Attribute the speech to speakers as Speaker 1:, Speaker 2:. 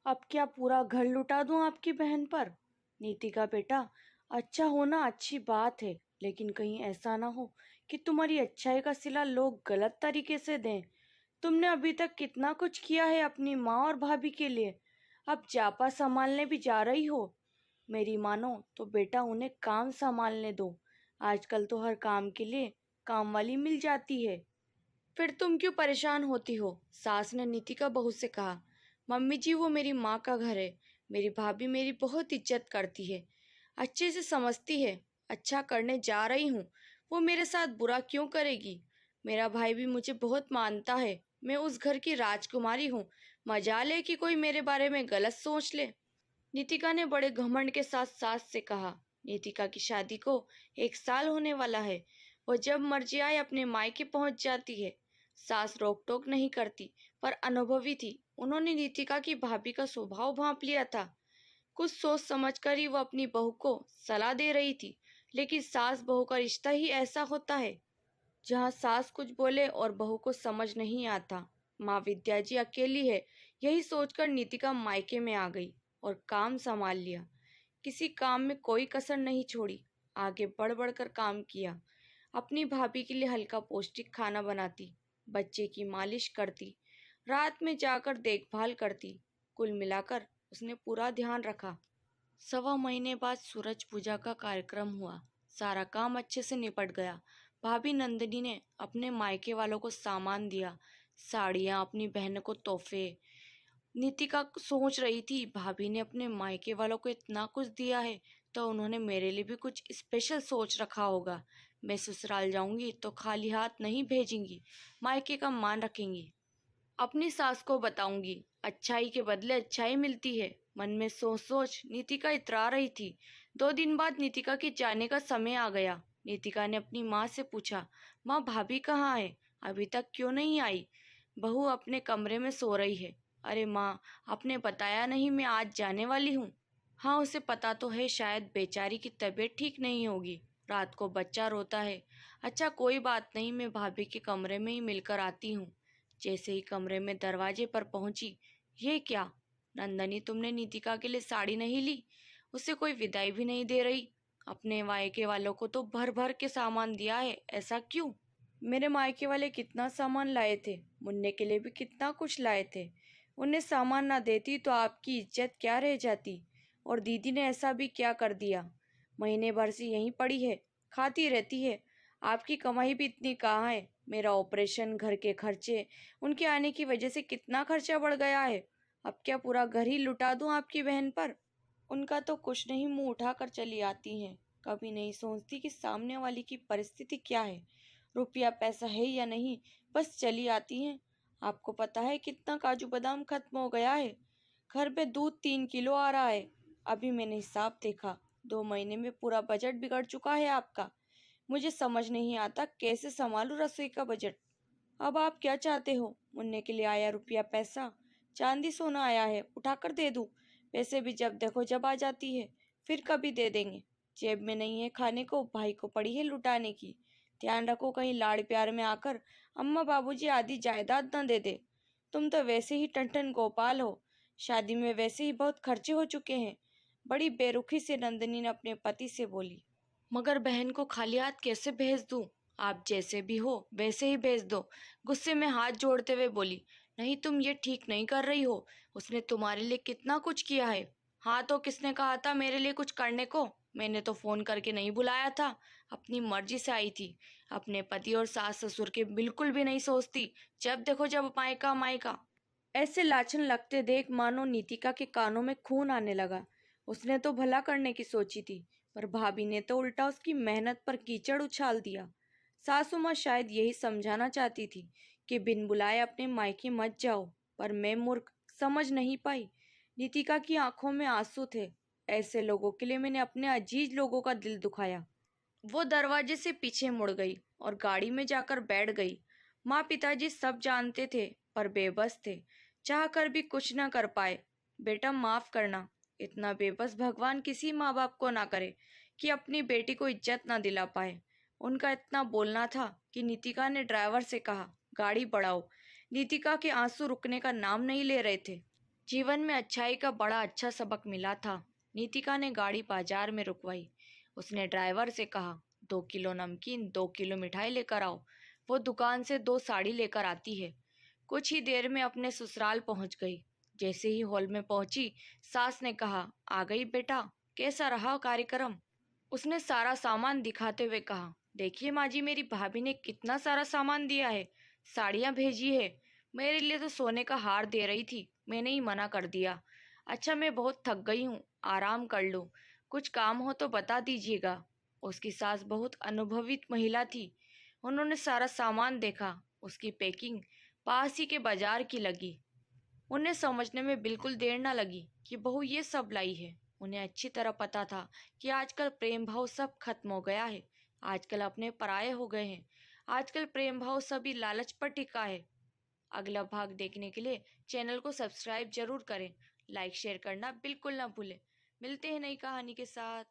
Speaker 1: अब क्या पूरा घर लुटा दूं आपकी बहन पर? नीतिका बेटा, अच्छा होना अच्छी बात है, लेकिन कहीं ऐसा ना हो कि तुम्हारी अच्छाई का सिला लोग गलत तरीके से दें। तुमने अभी तक कितना कुछ किया है अपनी माँ और भाभी के लिए, अब जापा संभालने भी जा रही हो। मेरी मानो तो बेटा उन्हें काम संभालने दो। आजकल तो हर काम के लिए काम वाली मिल जाती है। फिर तुम क्यों परेशान होती हो? सास ने नीतिका बहू से कहा। मम्मी जी, वो मेरी माँ का घर है। मेरी भाभी मेरी बहुत इज्जत करती है, अच्छे से समझती है। अच्छा करने जा रही हूँ, वो मेरे साथ बुरा क्यों करेगी? मेरा भाई भी मुझे बहुत मानता है। मैं उस घर की राजकुमारी हूँ। मजाल है कि कोई मेरे बारे में गलत सोच ले। नीतिका ने बड़े घमंड के साथ सास से कहा। नीतिका की शादी को 1 साल होने वाला है। वह जब मर्जी आए अपने मायके पहुंच जाती है। सास रोक टोक नहीं करती, पर अनुभवी थी। उन्होंने नीतिका की भाभी का स्वभाव भांप लिया था। कुछ सोच समझ कर ही वो अपनी बहू को सलाह दे रही थी। लेकिन सास बहू का रिश्ता ही ऐसा होता है, जहाँ सास कुछ बोले और बहू को समझ नहीं आता। माँ विद्या जी अकेली है, यही सोचकर नीतिका मायके में आ गई और काम संभाल लिया। किसी काम में कोई कसर नहीं छोड़ी, आगे बढ़ बढ़ कर काम किया। अपनी भाभी के लिए हल्का पौष्टिक खाना बनाती, बच्चे की मालिश करती, रात में जाकर देखभाल करती। कुल मिलाकर उसने पूरा ध्यान रखा। 1.25 महीने बाद सूरज पूजा का कार्यक्रम हुआ। सारा काम अच्छे से निपट गया। भाभी नंदिनी ने अपने मायके वालों को सामान दिया, साड़ियाँ, अपनी बहन को तोहफे। नितिका सोच रही थी, भाभी ने अपने मायके वालों को इतना कुछ दिया है तो उन्होंने मेरे लिए भी कुछ स्पेशल सोच रखा होगा। मैं ससुराल जाऊंगी तो खाली हाथ नहीं भेजेंगी, मायके का मान रखेंगी। अपनी सास को बताऊंगी, अच्छाई के बदले अच्छाई मिलती है। मन में सोच सोच नीतिका इतरा रही थी। 2 दिन बाद नीतिका के जाने का समय आ गया। नीतिका ने अपनी माँ से पूछा, माँ भाभी कहाँ है? अभी तक क्यों नहीं आई? बहू अपने कमरे में सो रही है। अरे माँ, आपने बताया नहीं मैं आज जाने वाली हूँ। हाँ, उसे पता तो है, शायद बेचारी की तबीयत ठीक नहीं होगी, रात को बच्चा रोता है। अच्छा कोई बात नहीं, मैं भाभी के कमरे में ही मिलकर आती हूँ। जैसे ही कमरे में दरवाजे पर पहुंची, ये क्या नंदनी, तुमने नीतिका के लिए साड़ी नहीं ली? उसे कोई विदाई भी नहीं दे रही। अपने मायके वालों को तो भर भर के सामान दिया है, ऐसा क्यों? मेरे मायके वाले कितना सामान लाए थे, मुन्ने के लिए भी कितना कुछ लाए थे। उन्हें सामान ना देती तो आपकी इज्जत क्या रह जाती। और दीदी ने ऐसा भी क्या कर दिया? महीने भर से यहीं पड़ी है, खाती रहती है। आपकी कमाई भी इतनी कहाँ है? मेरा ऑपरेशन, घर के खर्चे, उनके आने की वजह से कितना खर्चा बढ़ गया है। अब क्या पूरा घर ही लुटा दूं आपकी बहन पर? उनका तो कुछ नहीं, मुंह उठाकर चली आती हैं। कभी नहीं सोचती कि सामने वाली की परिस्थिति क्या है, रुपया पैसा है या नहीं, बस चली आती हैं। आपको पता है कितना काजू बादाम खत्म हो गया है? घर पे दूध 3 किलो आ रहा है। अभी मैंने हिसाब देखा, 2 महीने में पूरा बजट बिगड़ चुका है आपका। मुझे समझ नहीं आता कैसे संभालूं रसोई का बजट। अब आप क्या चाहते हो? मुन्ने के लिए आया रुपया पैसा, चांदी सोना आया है, उठाकर दे दूं? पैसे भी जब देखो जब आ जाती है, फिर कभी दे देंगे। जेब में नहीं है खाने को, भाई को पड़ी है लुटाने की। ध्यान रखो कहीं लाड़ प्यार में आकर अम्मा बाबूजी आधी जायदाद न दे दे। तुम तो वैसे ही टन गोपाल हो, शादी में वैसे ही बहुत खर्चे हो चुके हैं। बड़ी बेरुखी से नंदिनी ने अपने पति से बोली। मगर बहन को खाली हाथ कैसे भेज दूं? आप जैसे भी हो वैसे ही भेज दो, गुस्से में हाथ जोड़ते हुए बोली। नहीं, तुम ये ठीक नहीं कर रही हो। उसने तुम्हारे लिए कितना कुछ किया है। हाँ तो किसने कहा था मेरे लिए कुछ करने को? मैंने तो फोन करके नहीं बुलाया था, अपनी मर्जी से आई थी। अपने पति और सास ससुर के बिल्कुल भी नहीं सोचती, जब देखो जब मायका मायका। ऐसे लाछन लगते देख मानो नीतिका के कानों में खून आने लगा। उसने तो भला करने की सोची थी, पर भाभी ने तो उल्टा उसकी मेहनत पर कीचड़ उछाल दिया। सासू माँ शायद यही समझाना चाहती थी कि बिन बुलाए अपने मायके मत जाओ, पर मैं मूर्ख समझ नहीं पाई। नीतिका की आंखों में आंसू थे। ऐसे लोगों के लिए मैंने अपने अजीज लोगों का दिल दुखाया। वो दरवाजे से पीछे मुड़ गई और गाड़ी में जाकर बैठ गई। माँ पिताजी सब जानते थे, पर बेबस थे, चाह कर भी कुछ न कर पाए। बेटा माफ करना, इतना बेबस भगवान किसी माँ बाप को ना करे कि अपनी बेटी को इज्जत ना दिला पाए। उनका इतना बोलना था कि नीतिका ने ड्राइवर से कहा, गाड़ी बढ़ाओ। नीतिका के आंसू रुकने का नाम नहीं ले रहे थे। जीवन में अच्छाई का बड़ा अच्छा सबक मिला था। नीतिका ने गाड़ी बाजार में रुकवाई। उसने ड्राइवर से कहा, 2 किलो नमकीन, 2 किलो मिठाई लेकर आओ। वो दुकान से 2 साड़ी लेकर आती है। कुछ ही देर में अपने ससुराल पहुंच गई। जैसे ही हॉल में पहुंची, सास ने कहा, आ गई बेटा, कैसा रहा कार्यक्रम? उसने सारा सामान दिखाते हुए कहा, देखिए माँ जी, मेरी भाभी ने कितना सारा सामान दिया है। साड़ियाँ भेजी है। मेरे लिए तो सोने का हार दे रही थी, मैंने ही मना कर दिया। अच्छा, मैं बहुत थक गई हूँ, आराम कर लूँ। कुछ काम हो तो बता दीजिएगा। उसकी सास बहुत अनुभवित महिला थी। उन्होंने सारा सामान देखा। उसकी पैकिंग पास ही के बाजार की लगी। उन्हें समझने में बिल्कुल देर न लगी कि बहू ये सब लाई है। उन्हें अच्छी तरह पता था कि आजकल प्रेम भाव सब खत्म हो गया है। आजकल अपने पराये हो गए हैं। आजकल प्रेम भाव सभी लालच पर टिका है। अगला भाग देखने के लिए चैनल को सब्सक्राइब जरूर करें। लाइक शेयर करना बिल्कुल ना भूलें। मिलते हैं नई कहानी के साथ।